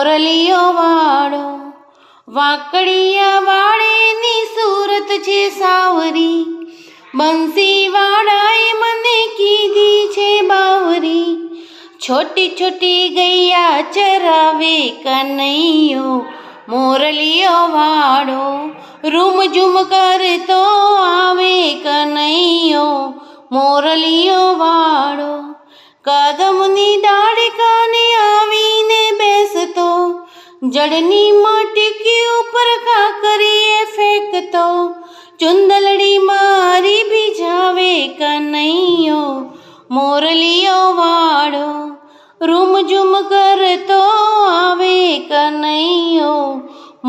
મોરલીઓ વાળો. વાંકડિયા વાળેની સુરત છે સાવરી, બંસી વાળાએ મને કીધી છે બાવરી. છોટી છોટી ગૈયા ચરાવે કનૈયો, મોરલીઓ વાળો. રૂમ ઝૂમ કરતો આવે કનૈયો, મોરલીઓ વાળો. કદમની ડાળ કાને આવીને બેસતો, જડની મટકી ઉપર કાકરીએ ફેંકતો. ચુંદલડી મારી ભીજાવે કનૈયો, મોરલીઓ વાળો. રૂમ ઝૂમ કરતો આવે કનૈયો,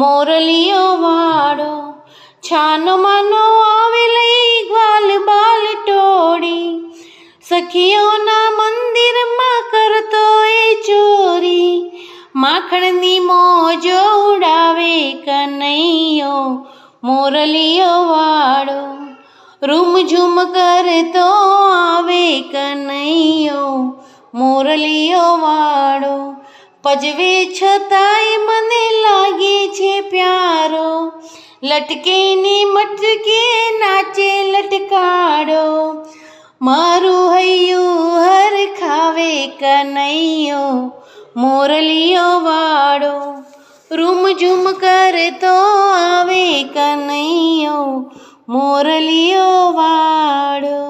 મોરલીઓ વાળો. છાનો માનો આવે લઈ ગ્વાલ બાલ ટોળી, સખીઓના મંદિરમાં કરતો એ ચોરી. માખણની મોજો ઉડાવે કનૈયો, મોરલીઓ વાળો. રૂમ ઝૂમ કરતો આવે કનૈયો, મોરલીઓ વાળો. પજવે છતાંય મને લાગે છે પ્યારો, લટકે ને મટકે નાચે લટકાડો. મારું હૈયું હરખાવે કનૈયો, મોરલીઓ વાળો. રૂમ ઝૂમ કરતો આવે કનૈયો, મોરલીઓ વાળો.